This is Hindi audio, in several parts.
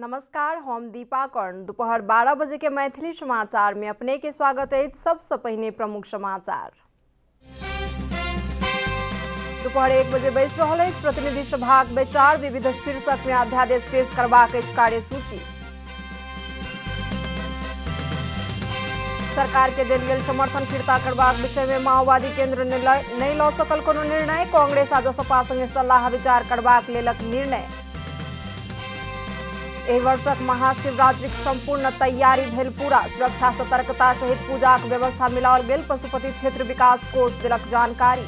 नमस्कार, हम दीपा कर्ण। दोपहर 12 बजे के मैथिली समाचार में अपने के स्वागत है। सबसे पहले प्रमुख समाचार। दोपहर 1 बजे बैस रहल अछि प्रतिनिधि सभाक बैसार। विविध शीर्षक में अध्यादेश पेश करबाक अछि कार्यसूची। सरकार के देल गेल समर्थन फिरता करबाक विषय में माओवादी केंद्र नहीं लऽ सकल कोनो निर्णय। कांग्रेस आ जसपा संगे सलाह विचार करबाक लेलक निर्णय। एहि वर्षक महाशिवरात्रिक संपूर्ण तैयारी भेल पूरा। सुरक्षा सतर्कता सहित पूजाक व्यवस्था मिलाओल गेल। पशुपति क्षेत्र विकास कोष देलक जानकारी।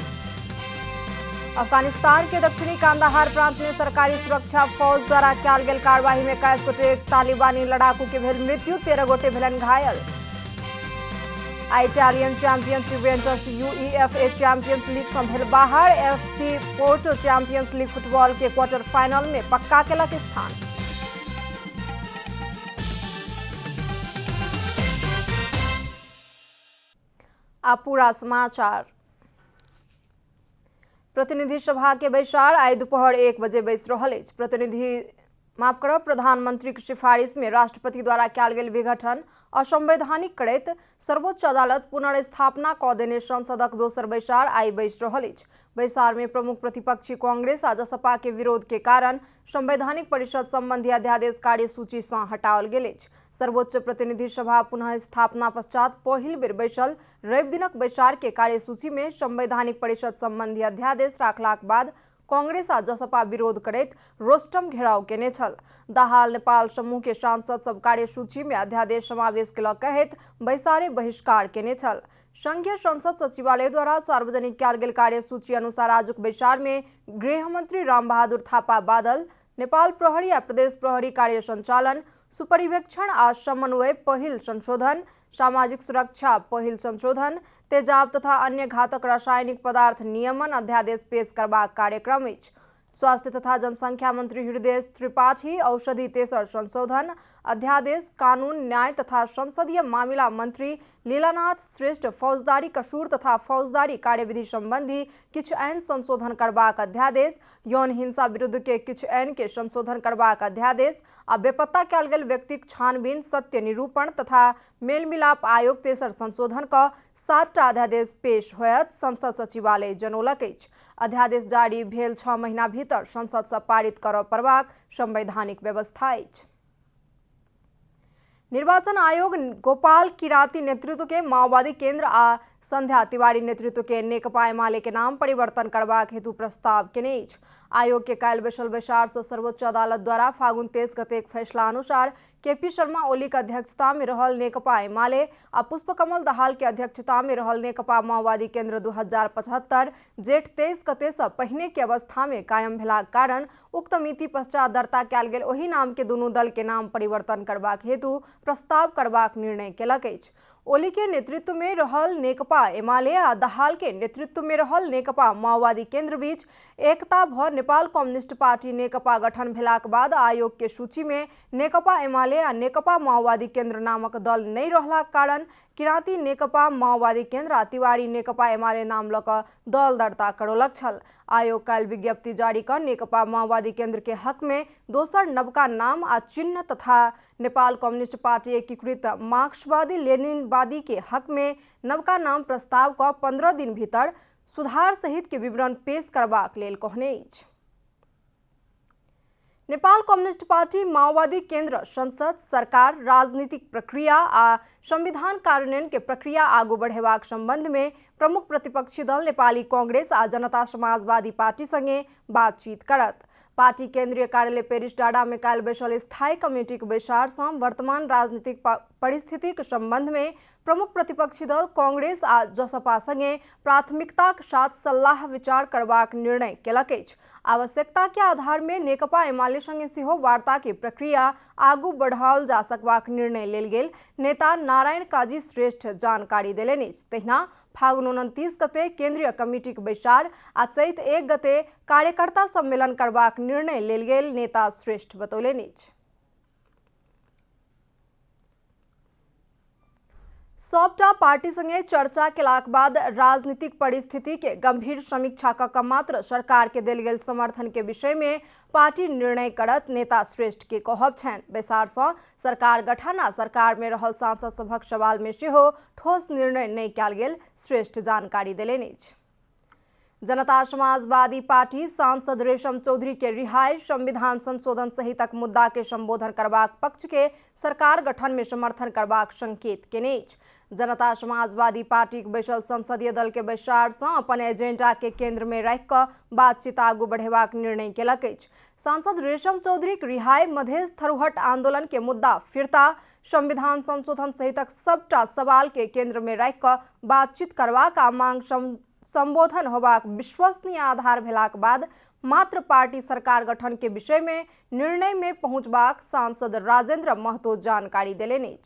अफगानिस्तान के दक्षिणी कांदाहार प्रांत में सरकारी सुरक्षा फौज द्वारा कयल गेल कार्रवाई में 21 गोटे तालिबानी लड़ाकू के भेल मृत्यु, 13 गोटे भेलनि घायल। Italian championship Rangers UEFA Champions League से भेल बाहर। FC Porto Champions League football के क्वार्टर फाइनल में पक्का केलक स्थान। अब पूरा समाचार। प्रतिनिधि सभा के बैसार आई दोपहर 1 बजे बैस रहल अछि। प्रधानमंत्री की सिफारिश में राष्ट्रपति द्वारा कयल गेल विघटन असंवैधानिक करैत सर्वोच्च अदालत पुनर्स्थापना कऽ देने संसदक दोसर बैसार आई बैस रहल अछि। बैसार में प्रमुख प्रतिपक्षी कांग्रेस आ जसपा के विरोध के कारण संवैधानिक परिषद संबंधी अध्यादेश कार्यसूची से हटाओल गेल अछि। सर्वोच्च प्रतिनिधि सभा पुनः स्थापना पश्चात पहिल बेर बैसल रवि दिनक बैसार के कार्यसूची में संवैधानिक परिषद संबंधी अध्यादेश राखलाक बाद कांग्रेस आ जसपा विरोध करैत रोस्टम घेराव केने छल। दाहाल नेपाल समूह के सांसद सब कार्यसूची में अध्यादेश समावेश केलक कहैत बैसारे बहिष्कार केने छल। संघीय संसद सचिवालय द्वारा सार्वजनिक कयल गेल कार्यसूची अनुसार आजुक बैसार में गृह मंत्री रामबहादुर थापा बादल, नेपाल प्रहरी आ प्रदेश प्रहरी कार्य संचालन, सुपरिवेक्षण आ समन्वय पहिल संशोधन, सामाजिक सुरक्षा पहिल संशोधन, तेजाब तथा अन्य घातक रासायनिक पदार्थ नियमन अध्यादेश पेश करबाक कार्यक्रम अछि। स्वास्थ्य तथा जनसंख्या मंत्री हृदय त्रिपाठी औषधि तेसर संशोधन अध्यादेश, कानून न्याय तथा संसदीय मामिला मंत्री लीलानाथ श्रेष्ठ फौजदारी कसूर तथा फौजदारी कार्यविधि संबंधी किछु आईन संशोधन करबाक अध्यादेश, यौन हिंसा विरुद्ध के किछु आईन के संशोधन करबाक अध्यादेश आ बेपत्ता कयल गेल व्यक्तिक छानबीन, सत्य निरूपण तथा मेल मिलाप आयोग तेसर संशोधन का 7टा अध्यादेश पेश होयत, संसद सचिवालय जनौलक अछि। अध्यादेश जारी भेल 6 महीना भीतर संसद से पारित करऽ पड़बाक संवैधानिक व्यवस्था अछि। निर्वाचन आयोग गोपाल किराती नेतृत्व के माओवादी केंद्र आ संध्या तिवारी नेतृत्व के नेकपा एमाले के नाम परिवर्तन करबाक हेतु प्रस्ताव केने अछि। आयोग के काल्हि बैसल बैसार से सर्वोच्च अदालत द्वारा फागुन 23 गते फैसला अनुसार केपी शर्मा ओली के अध्यक्षता में रहल नेकपा एमाले आ पुष्पकमल दाहाल के अध्यक्षता में रहल नेकपा माओवादी केंद्र 2075 जेठ 23 गते से पहिने के अवस्था में कायम भेलाक कारण उक्त मिति पश्चात दर्ता कयल गेल ओहि नाम के दुनू दल के नाम परिवर्तन करबाक हेतु प्रस्ताव करबाक निर्णय केलक अछि। ओली के नेतृत्व में रहल नेकपा एमाले आ दाहाल के नेतृत्व में रहल नेकपा माओवादी केंद्र बीच एकता भ नेपाल कम्युनिस्ट पार्टी नेकपा गठन भेलाक बाद आयोग के सूची में नेकपा एमाले आ नेकपा माओवादी केंद्र नामक दल नहीं रहलाक कारण किराती नेकपा माओवादी केंद्र आ तिवारी नेकपा एमाले नाम लऽ कऽ दल दर्ता करौलक छल। आयोग काल्हि विज्ञप्ति जारी कर नेकपा माओवादी केंद्र के हक में दोसर नवका नाम आ चिन्ह तथा नेपाल कम्युनिस्ट पार्टी एकीकृत मार्क्सवादी लेनिनवादी के हक में नवका नाम प्रस्ताव का 15 दिन भीतर सुधार सहित के विवरण पेश करबाक लेल कहने अछि। नेपाल कम्युनिस्ट पार्टी माओवादी केंद्र संसद, सरकार, राजनीतिक प्रक्रिया आ संविधान कार्यान्वयन के प्रक्रिया आगू बढ़ेबाक संबंध में प्रमुख प्रतिपक्षी दल नेपाली कांग्रेस आ जनता समाजवादी पार्टी संगे बातचीत करत। पार्टी केंद्रीय कार्यालय पेरिस डाँडा में काल्हि बैसल स्थायी कमिटी के बैसार से वर्तमान राजनीतिक परिस्थिति के संबंध में प्रमुख प्रतिपक्षी दल कांग्रेस आ जसपा संगे प्राथमिकता के साथ सलाह विचार करबाक निर्णय केलक अछि। आवश्यकता के आधार में नेकपा एमाले संगे सेहो वार्ता के प्रक्रिया आगू बढ़ाओल जा सकबाक निर्णय लेल गेल नेता नारायण काजी श्रेष्ठ जानकारी देलनि अछि। तहिना फागुन 29 गते केंद्रीय कमिटी के बैसार आ चैत 1 गते कार्यकर्ता सम्मेलन करबाक निर्णय लेल गेल नेता श्रेष्ठ बतौलनि अछि। सबटा पार्टी संगे चर्चा केलाक बाद राजनीतिक परिस्थिति के गंभीर समीक्षा कऽ मात्र सरकार के देल गेल समर्थन के विषय में पार्टी निर्णय करत नेता श्रेष्ठ के कहब छन्। बैसार सँ सरकार गठन आ सरकार में रहल सांसद सभक सवाल में सेहो ठोस निर्णय नहीं कयल गेल श्रेष्ठ जानकारी देलनि। जनता समाजवादी पार्टी सांसद रेशम चौधरी के रिहाई, संविधान संशोधन सहितक मुद्दा के संबोधन करबाक पक्ष के सरकार गठन में समर्थन करबाक संकेत केने। जनता समाजवादी पार्टी के बैसल संसदीय दल के बैसार सँ अपन एजेंडा के केंद्र में रख कऽ बातचीत आगू बढ़ेबाक निर्णय केलक अछि। सांसद रेशम चौधरी के रिहाई, मधेश थरूहट आंदोलन के मुद्दा फिरता, संविधान संशोधन सहितक सबटा सवाल के केंद्र में रख कऽ बातचीत करबाक आ मांग संबोधन होबाक विश्वसनीय आधार भेलाक बाद मात्र पार्टी सरकार गठन के विषय में निर्णय में पहुंचबाक सांसद राजेन्द्र महतो जानकारी देलनि।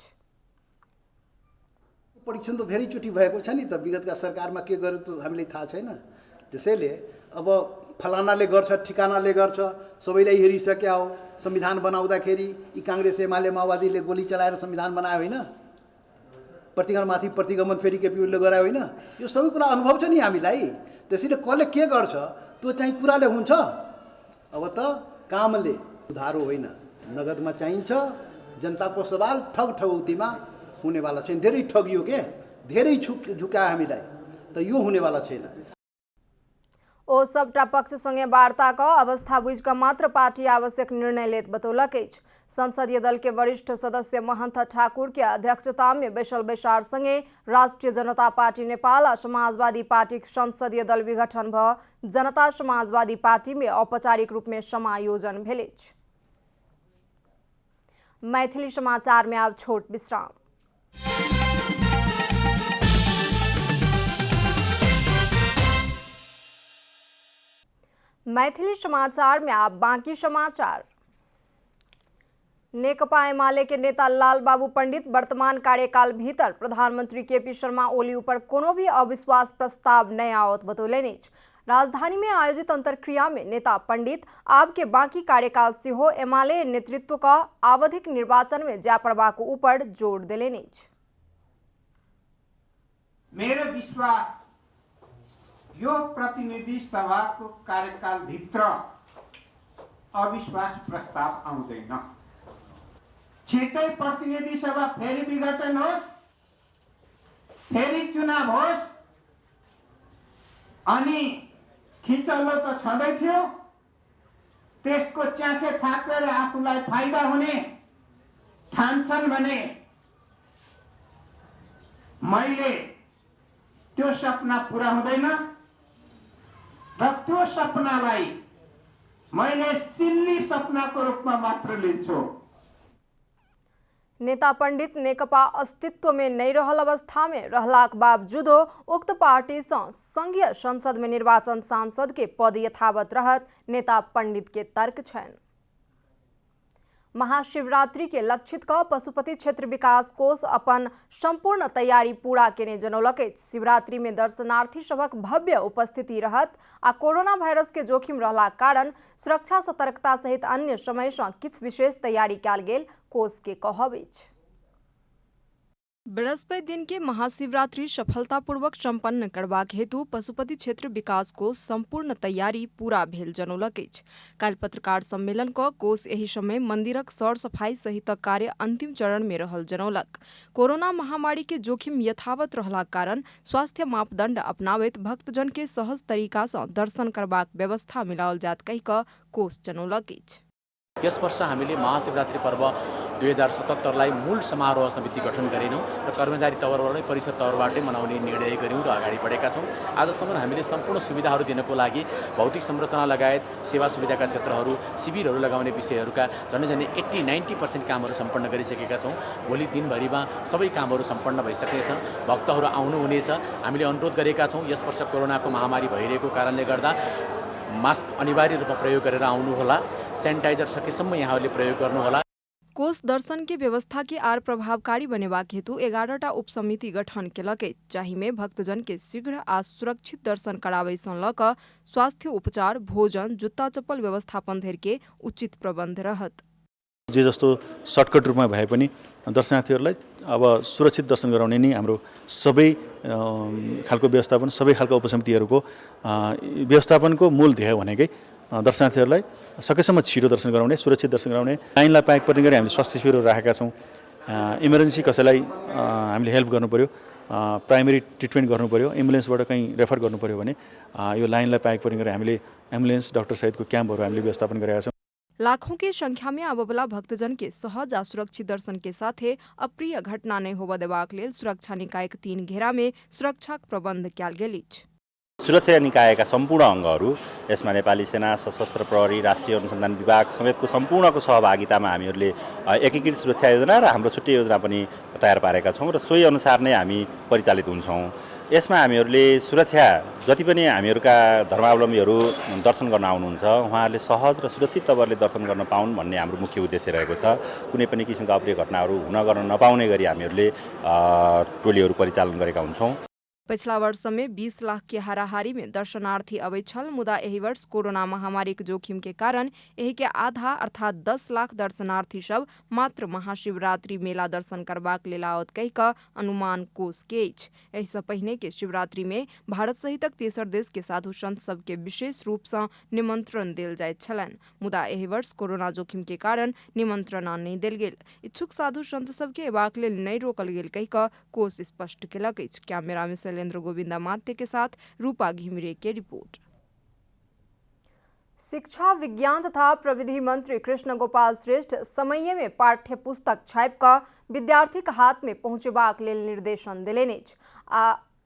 परीक्षण त धेरैचोटि भएको छ नि त, विगतका सरकारमा के गर्यो त हामीलाई थाहा छैन। त्यसैले अब फलानाले गर्छ, ठिकानाले गर्छ, सबैलाई हेरिसक्या हो। संविधान बनाउँदाखेरि यी कांग्रेस एमाले माओवादीले गोली चलाएर संविधान बनायो होइन, प्रतिगमनमाथि प्रतिगमन फेरि केपीओले गरायो होइन। यो सबै कुरा अनुभव छ नि हामीलाई। त्यसैले कसले के गर्छ त्यो चाहिँ कुराले हुन्छ। अब त कामले उधारो होइन, नगदमा चाहिन्छ। जनताको सवाल ठग ठगौतीमा हुनेवाला छैन। धेरै ठगियो के, धेरै झुकायो हामीलाई, तर यो हुनेवाला छैन। ओ सबटा पक्ष संगे वार्ता क अवस्था बुझ क मात्र पार्टी आवश्यक निर्णय लेत बतौलक अछि। संसदीय दल के वरिष्ठ सदस्य महंत ठाकुर के अध्यक्षता में बैसल बैसार संगे राष्ट्रीय जनता पार्टी नेपाल आ समाजवादी पार्टी संसदीय दल विघटन भ जनता समाजवादी पार्टी में औपचारिक रूप में समायोजन भेल अछि। मैथिली समाचार में आब छोट विश्राम। मैथिली समाचार में आप बाकी समाचार। नेकपा एमाले के नेता लाल बाबू पंडित वर्तमान कार्यकाल भीतर प्रधानमंत्री केपी शर्मा ओली ऊपर कोनो भी अविश्वास प्रस्ताव नहीं आवत बतौलनि। राजधानी में आयोजित अंतरक्रिया में नेता पंडित आप के बाकी कार्यकाल से हो एमाले नेतृत्व का आवधिक निर्वाचन में जा पड़बाक ऊपर जोर देलनि। मेरो विश्वास यो प्रतिनिधि सभा को कार्यकाल भित्र अविश्वास प्रस्ताव आउँदैन। छिटै प्रतिनिधि सभा फेरि विघटन होस्, फेरि चुनाव होस्, अनि खिचल्लो त छँदै थियो, त्यसको च्याखे थापेर आफूलाई फाइदा हुने ठान्छन् भने मैले त्यो सपना पूरा हुँदैन र त्यो सपनालाई मैले सिल्ली सपनाको रूपमा मात्र लिन्छु। नेता पंडित नेकपा अस्तित्व में नहीं रहल अवस्था में रहलाक बावजूदो उक्त पार्टी से संघीय संसद में निर्वाचन सांसद के पद यथावत रहत नेता पंडित के तर्क छन्। महाशिवरात्रि के लक्षित क पशुपति क्षेत्र विकास कोष अपन संपूर्ण तैयारी पूरा केने जनौलक। शिवरात्रि में दर्शनार्थी सबक भव्य उपस्थिति रहत आ कोरोना वायरस के जोखिम रहला कारण सुरक्षा सतर्कता सहित अन्य समय से किछ विशेष तैयारी कयल गेल कोष के कहब अछि। बृहस्पति दिन के महाशिवरात्रि सफलतापूर्वक संपन्न करबाक हेतु पशुपति क्षेत्र विकास कोष संपूर्ण तैयारी पूरा भेल जनौलक अछि। काल्हि पत्रकार सम्मेलन क कोष एहि समय मंदिरक सर सफाई सहितक कार्य अंतिम चरण में रहल जनौलक। कोरोना महामारी के जोखिम यथावत रहला कारण स्वास्थ्य मापदंड अपनावैत भक्तजन के सहज तरीका से दर्शन करबाक व्यवस्था मिलाओल जात कहि क कोष जनौलक अछि। यस वर्ष हामीले महाशिवरात्रि पर्व 2077लाई मूल समारोह समिति गठन गरेनौं र कर्मचारी तवरबाटै परिषद तवरबाटै मनाउने निर्णय गर्यौं र अगाडि बढेका छौं। आजसम्म हामीले सम्पूर्ण सुविधाहरू दिनको लागि भौतिक संरचना लगायत सेवा सुविधाका क्षेत्रहरू, शिविरहरू लगाउने विषयहरूका झन्डै 80-90% कामहरू सम्पन्न गरिसकेका छौं। भोलि दिनभरिमा सबै कामहरू सम्पन्न भइसक्नेछन्। भक्तहरू आउनुहुनेछ। हामीले अनुरोध गरेका छौं यस वर्ष कोरोनाको महामारी भइरहेको कारणले गर्दा मास्क अनिवार्य रूपमा प्रयोग गरेर आउनुहोला। सैनिटाइजर सकेसम्म यहाँहरूले प्रयोग गर्नुहोला। कोष दर्शन के व्यवस्था के आर प्रभावकारी बनेबाक हेतु 11टा उपसमिति गठन केलक। जाहि में भक्तजन के शीघ्र आ सुरक्षित दर्शन कराबै सँ ल क स्वास्थ्य उपचार, भोजन, जुत्ता चप्पल व्यवस्थापन धरि के उचित प्रबन्ध रहत। जे जस्तो सर्टकट रूपमा भए पनि दर्शनार्थीहरूलाई अब सुरक्षित दर्शन गराउने नै हाम्रो सबै खालको व्यवस्थापन, सबै खालको उपसमितिहरूको व्यवस्थापनको मूल ध्येय भनेकै दर्शनार्थीहरूलाई सकेसम्म छिटो दर्शन गराउने, सुरक्षित दर्शन गराउने, लाइनलाई पाइक पर्ने गरी हामीले स्वास्थ्य शिविरहरू राखेका छौँ। इमर्जेन्सी कसैलाई हामीले हेल्प गर्नु पर्यो, प्राइमेरी ट्रिटमेन्ट गर्नु पर्यो, एम्बुलेन्सबाट कहीँ रेफर गर्नु पर्यो भने यो लाइनलाई पाइक पर्ने गरी हामीले एम्बुलेन्स डाक्टर सहितको क्याम्पहरू हामीले व्यवस्थापन गरेका छौँ। लाखों की संख्या में आबवला भक्तजन के सहज आ सुरक्षित दर्शन के साथे अप्रिय घटना नहीं होबा देबाक लेल सुरक्षा निकाय के 3 घेरा में सुरक्षा प्रबंध कयल गेल अछि। सुरक्षा निकायका सम्पूर्ण अङ्गहरू, यसमा नेपाली सेना, सशस्त्र प्रहरी, राष्ट्रिय अनुसन्धान विभाग समेतको सम्पूर्णको सहभागितामा हामीहरूले एकीकृत सुरक्षा योजना र हाम्रो छुट्टै योजना पनि तयार पारेका छौँ र सोही अनुसार नै हामी परिचालित हुन्छौँ। यसमा हामीहरूले सुरक्षा जति पनि हामीहरूका धर्मावलम्बीहरू दर्शन गर्न आउनुहुन्छ उहाँहरूले सहज र सुरक्षित तवरले दर्शन गर्न पाउन् भन्ने हाम्रो मुख्य उद्देश्य रहेको छ। कुनै पनि किसिमका अप्रिय घटनाहरू हुन गर्न नपाउने गरी हामीहरूले टोलीहरू परिचालन गरेका हुन्छौँ। पिछला वर्ष में 20 लाख के हाराहारी में दर्शनार्थी अबै छल, मुदा एहि वर्ष कोरोना महामारी के जोखिम के कारण एहि के आधा अर्थात 10 लाख दर्शनार्थी सब मात्र महाशिवरात्रि मेला दर्शन करबाक लेल आओत कहि कऽ अनुमान कोष के अछि। एहि सँ पहिने के शिवरात्रि में भारत सहितक तेसर देश के साधु संत सब के विशेष रूप सँ निमंत्रण देल जाइत छलनि, मुदा एहि वर्ष कोरोना जोखिम के कारण निमंत्रण नहि देल गेल। इच्छुक साधु संत सब के एबाक लेल नहि रोकल गेल कहि कऽ कोष स्पष्ट केलक अछि। कैमरा में शैलेंद्र गोविंदा मात्य के साथ रूपा घिमिरे की रिपोर्ट। शिक्षा विज्ञान तथा प्रविधि मंत्री कृष्ण गोपाल श्रेष्ठ समय में पाठ्य पुस्तक छापि कऽ विद्यार्थी के हाथ में पहुंचेबाक लेल निर्देशन देलनि अछि।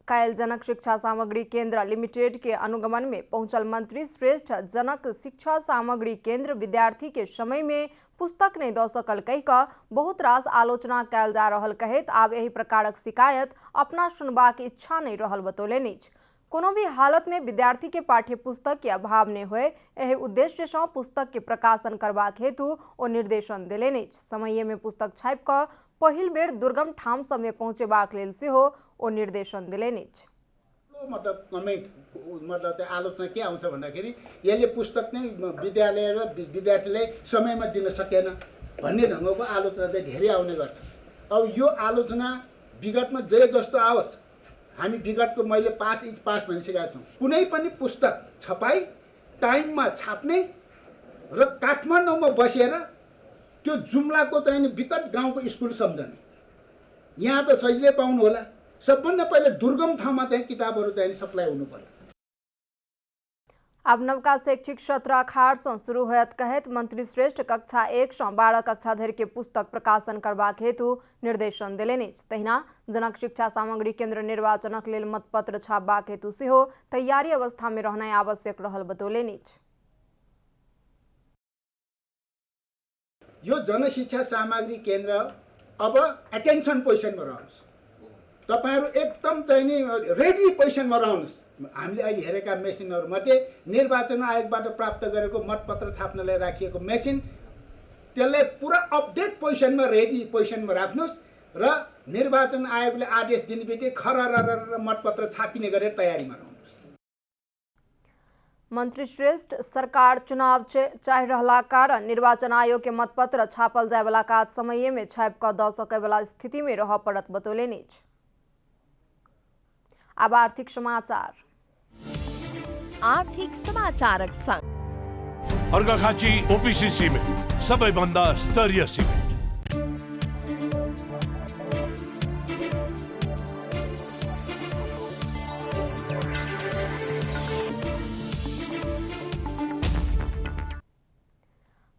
काल्हि जनक शिक्षा सामग्री केंद्र लिमिटेड के अनुगमन में पहुंचल मंत्री श्रेष्ठ जनक शिक्षा सामग्री केंद्र विद्यार्थी के समय में पुस्तक नहीं दऽ सकल कहि कऽ बहुत रास आलोचना कयल जा रहल कहैत आब एहि प्रकारक शिकायत अपना सुनबाक इच्छा नहीं रहल बतौलनि अछि। कोनो भी हालत में विद्यार्थी के पाठ्य पुस्तक के अभाव नहीं होय, एहि उद्देश्य सँ पुस्तक के प्रकाशन करबाक हेतु ओ निर्देशन देलनि अछि। समय में पुस्तक छापि कऽ पहिल बेर दुर्गम ठाम सब में पहुंचेबाक लेल सेहो ओ निर्देशन देलनि अछि। मतलब कमेन्ट मतलब आलोचना के आउँछ भन्दाखेरि यसले पुस्तक नै विद्यालय र विद्यार्थीले समयमा दिन सकेन भन्ने ढङ्गको आलोचना चाहिँ धेरै आउने गर्छ। अब यो आलोचना विगतमा जे जस्तो आओस्, हामी विगतको मैले 5 इज पास भनिसकेका छौँ। कुनै पनि पुस्तक छपाई टाइममा छाप्ने र काठमाडौँमा बसेर त्यो जुम्लाको चाहिँ विकट गाउँको स्कुल सम्झने, यहाँ त सजिलै पाउनु होला। सबभन्दा पहिले दुर्गम ठाउँमा चाहिँ किताबहरू चाहिँ सप्लाई हुनु पर्यो। अब नवका शैक्षिक सत्र अखाड़ सँ शुरू होयत कहैत मंत्री श्रेष्ठ कक्षा 1 सँ 12 कक्षा धरि के पुस्तक प्रकाशन करबाक हेतु निर्देशन देलनि अछि। तहिना जनक शिक्षा सामग्री केंद्र निर्वाचनक लेल मतपत्र छापबाक हेतु सेहो तैयारी अवस्था में रहनाइ आवश्यक रहल बतौलनि अछि। यो जनशिक्षा सामग्री केन्द्र अब एटेन्सन पोजिसनमा रहनुहोस्, तपाईहरु एकदम चाहिँ नि रेडी पोजिसनमा रहनुहोस्। हामीले अहिले हेरेका मेसिनहरूमध्ये निर्वाचन आयोगबाट प्राप्त गरेको मतपत्र छाप्नलाई राखिएको मेसिन, त्यसलाई पुरा अपडेट पोजिसनमा रेडी पोजिसनमा राख्नुहोस् र निर्वाचन आयोगले आदेश दिनेबित्तिकै खरर मतपत्र छापिने गरेर तयारीमा रहनुहोस्। मंत्री श्रेष्ठ सरकार चुनाव चाहि रहला कारण निर्वाचन आयोग के मतपत्र छापल जाय वाला काज समय में छापि कऽ दऽ सकै वाला स्थिति में रह पड़त बतौलनि अछि। अब आर्थिक समाचार। आर्थिक समाचारक संग अर्घाखाँची ओपीसी सिमेन्ट सबैभन्दा स्तरीय सिमेन्ट।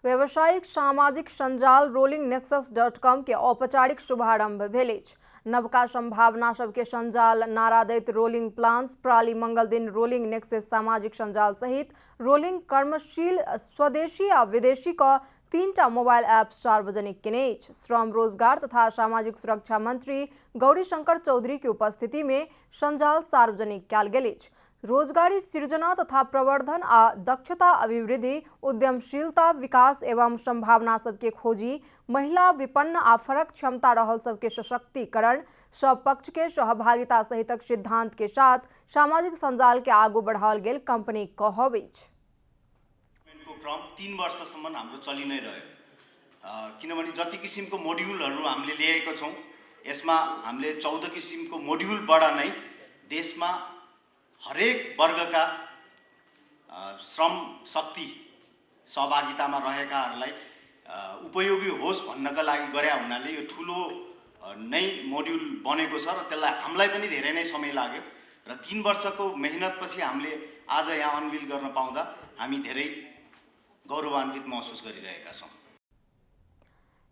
व्यावसायिक सामाजिक संजाल rollingNexus.com के औपचारिक शुभारंभ भेल अछि। नवका संभावना सबके संजाल नारा दैत रोलिंग प्लान्स प्राली मंगल दिन रोलिंग नेक्सस सामाजिक संजाल सहित रोलिंग कर्मशील स्वदेशी आ विदेशी का 3टा मोबाइल ऐप सार्वजनिक केने अछि। श्रम रोजगार तथा सामाजिक सुरक्षा मंत्री गौरीशंकर चौधरी की उपस्थिति में संजाल सार्वजनिक कयल गेल अछि। रोजगारी सृजना तथा प्रवर्धन आ दक्षता अभिवृद्धि, उद्यमशीलता विकास एवं संभावना सबके खोजी, महिला विपन्न आ फरक क्षमता रहल सबके सशक्तिकरण, सब पक्ष के सहभागिता सहितक सिद्धांत के साथ सामाजिक संजाल के आगू बढ़ाओल गेल कंपनी कहब अछि। क्रम 3 वर्षसम्म हाम्रो चलि नै रह्यो, किनभने जति किसिमको मोड्युलहरू हामीले ल्याएको छौं यसमा हामीले 14 किसिमको मोड्युलबाट नै देशमा हरेक वर्गका श्रम शक्ति सहभागितामा रहेकाहरूलाई उपयोगी होस् भन्नका लागि गरे हुनाले यो ठुलो नै मोड्युल बनेको छ र त्यसलाई हामीलाई पनि धेरै नै समय लाग्यो र 3 वर्षको मेहनतपछि हामीले आज यहाँ अनभिल गर्न पाउँदा हामी धेरै गौरवान्वित महसुस गरिरहेका छौँ।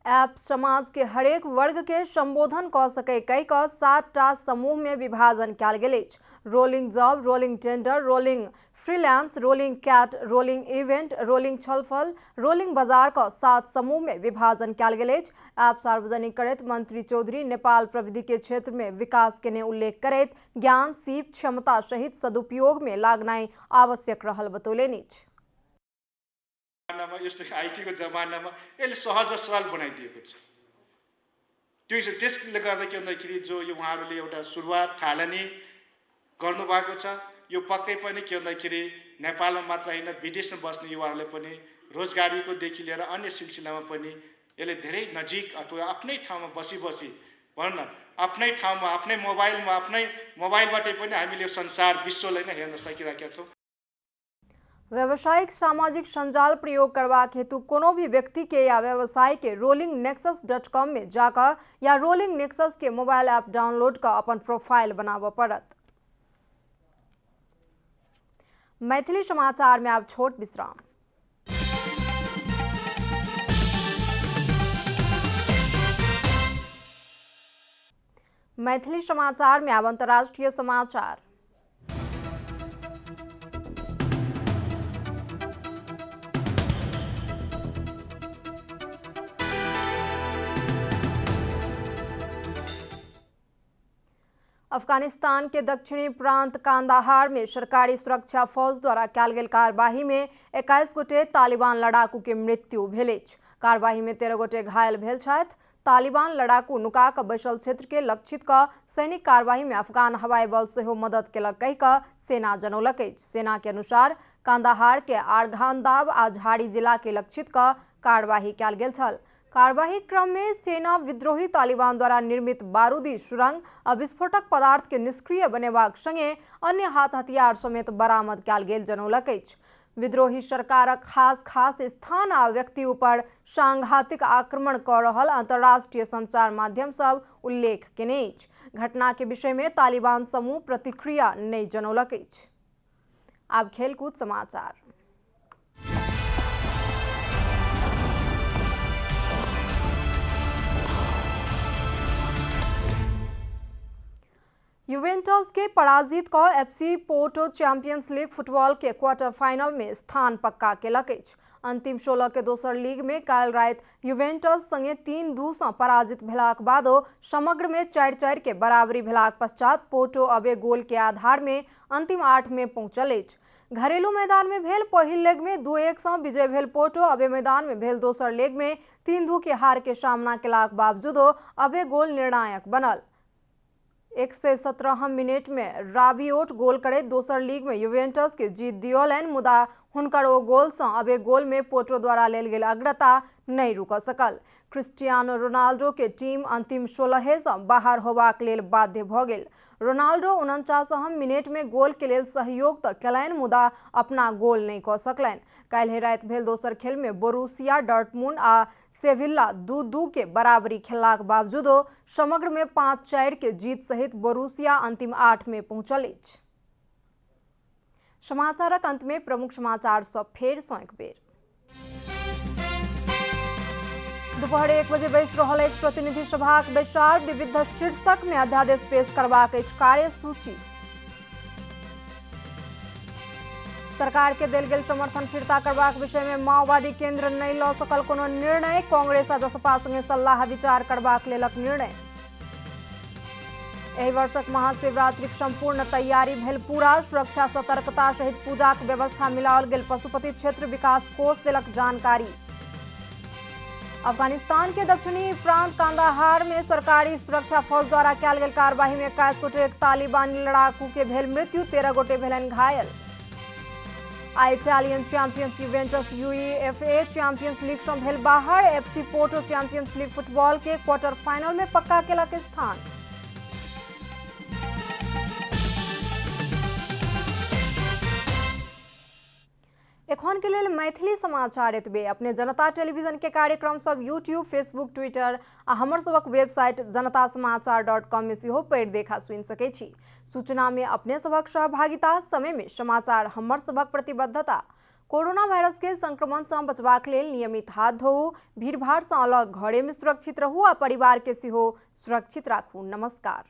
ऐप समाज के हरेक वर्ग के संबोधन क सके कई का 7टा समूह में विभाजन कयल गेल अछि। Rolling job, rolling tender, rolling freelance, rolling cat, rolling event, rolling छलफल, रोलिंग बाजार का 7 समूह में विभाजन कयल गेल अछि। ऐप सार्वजनिक करैत मंत्री चौधरी नेपाल प्रविधि के क्षेत्र में विकास के उल्लेख करैत ज्ञान, सीप, क्षमता सहित सदुपयोग में लाग्नाइ आवश्यक रहल बतौलेनि। यस्तो आइटीको जमानामा यसले सहज र सरल बनाइदिएको छ। त्यो त्यसले गर्दा के भन्दाखेरि जो यो उहाँहरूले एउटा सुरुवात थालनी गर्नुभएको छ, यो पक्कै पनि के भन्दाखेरि नेपालमा मात्र होइन विदेशमा बस्ने युवाहरूले पनि रोजगारीको देखि लिएर अन्य सिलसिलामा पनि यसले धेरै नजिक अथवा आफ्नै ठाउँमा बसी भन्न आफ्नै ठाउँमा आफ्नै मोबाइलबाटै पनि हामीले संसार विश्वलाई नै हेर्न सकिरहेका छौँ। व्यावसायिक सामाजिक संजाल प्रयोग करवाक हेतु कोनो भी व्यक्ति के या व्यवसाय के rollingnexus.com में जाकर या रोलिंग नेक्सस के मोबाइल ऐप डाउनलोड कर अपन प्रोफाइल बनाव पड़त। मैथिली समाचार में अब छोट विश्राम। मैथिली समाचार में अब अंतर्राष्ट्रीय समाचार। अफगानिस्तान के दक्षिणी प्रांत कांदाहार में सरकारी सुरक्षा फौज द्वारा कयल गेल कार्यवाही में 21 गोटे तालिबान लड़ाकू के मृत्यु भेल अछि। कार्यवाही में 13 गोटे घायल भेल छथि। तालिबान लड़ाकू नुका क बैसल क्षेत्र के लक्षित क सैनिक कार्यवाही में अफगान हवाई बल सेहो मदद केलक कहि क सेना जनौलक अछि। सेना के अनुसार कांदाहार के आरघानदाब आ झाड़ी जिला के लक्षित क कार्यवाही कयल गेल छल। कार्यवाही क्रम में सेना विद्रोही तालिबान द्वारा निर्मित बारूदी सुरंग आ विस्फोटक पदार्थ के निष्क्रिय बनेबाक संगे अन्य हाथ हथियार समेत बरामद कयल गेल जनौलक अछि। विद्रोही सरकारक खास स्थान आ व्यक्ति ऊपर सांघातिक आक्रमण क रहल अंतर्राष्ट्रीय संचार माध्यम सब उल्लेख केने अछि। घटना के विषय में तालिबान समूह प्रतिक्रिया नहीं जनौलक अछि। आब खेलकूद समाचार। यूवेंटस के पराजित क FC Porto Champions League football के क्वार्टर फाइनल में स्थान पक्का केलक अछि। अंतिम 16 के दोसर लीग में काल रात यूवेंटस संगे 3-2 से पराजित भेलाक बादो समग्र में 4-4 के बराबरी भेलाक पश्चात पोर्टो अबे गोल के आधार में अंतिम 8 में पहुंचल अछि। घरेलू मैदान में भेल पहिल लेग में 2-1 से विजय भेल पोर्टो अबे मैदान में भेल दोसर लेग में 3-2 के हार के सामना केलाक बावजूदो अबे गोल निर्णायक बनल। 117 मिनट में राबियोट गोल करे दोसर लीग में यूवेंटस के जीत दियोलन, मुदा हुनकर ओ गोल से अबे गोल में पोर्टो द्वारा लेल गेल अग्रता नहीं रुक सकल। क्रिस्टियानो रोनाल्डो के टीम अंतिम 16 से बाहर होबाक लेल बाध्य भ गेल। रोनाल्डो 49 मिनट में गोल के लेल सहयोग तो केलनि, मुदा अपना गोल नहीं क सकलनि। काल्हि रात भेल दोसर खेल में बोरुसिया डॉर्टमुंड आ सेविल्ला 2-2 के बराबरी खेललाक बावजूदो समग्र में 5-4 के जीत सहित बोरुसिया अंतिम 8 में पहुंचल अछि। समाचारक अंत में प्रमुख समाचार सब फेर सँ एक बेर। दोपहर 1 बजे बैस रहल अछि प्रतिनिधि सभाक बैसार। विविध शीर्षक में अध्यादेश पेश करबाक अछि कार्यसूची। सरकार के देल गेल समर्थन फिरता करबाक विषय में माओवादी केंद्र नहीं ल सकल कोनो निर्णय। कांग्रेस आ जसपा संगे सलाह विचार करबाक लेलक निर्णय। एहि वर्षक महाशिवरात्रिक संपूर्ण तैयारी भेल पूरा। सुरक्षा सतर्कता सहित पूजाक व्यवस्था मिलाओल गेल पशुपति क्षेत्र विकास कोष देलक जानकारी। अफगानिस्तान के दक्षिणी प्रांत कांदाहार में सरकारी सुरक्षा फौज द्वारा कयल गेल कार्यवाही में 21 गोटे तालिबानी लड़ाकू के भेल मृत्यु, 13 गोटे भेलनि घायल। Italian champions Juventus UEFA Champions League से भेल बाहर। FC Porto Champions League football के क्वार्टर फाइनल में पक्का केलक स्थान। एखन के लेल मैथिली समाचार एतबे। अपने जनता टेलीविजन के कार्यक्रम सब यूट्यूब, फेसबुक, ट्विटर आ हमर सबक वेबसाइट janatasamaachar.com में सेहो पढ़ि देखा सुनि सकै छी। सूचना में अपने सबक सहभागिता, समय में समाचार हमर सबक प्रतिबद्धता। कोरोना वायरस के संक्रमण से बचबाक लेल नियमित हाथ धोऊ, भीड़भाड़ से अलग घरे में सुरक्षित रहू आ परिवार के सेहो सुरक्षित राखू। नमस्कार।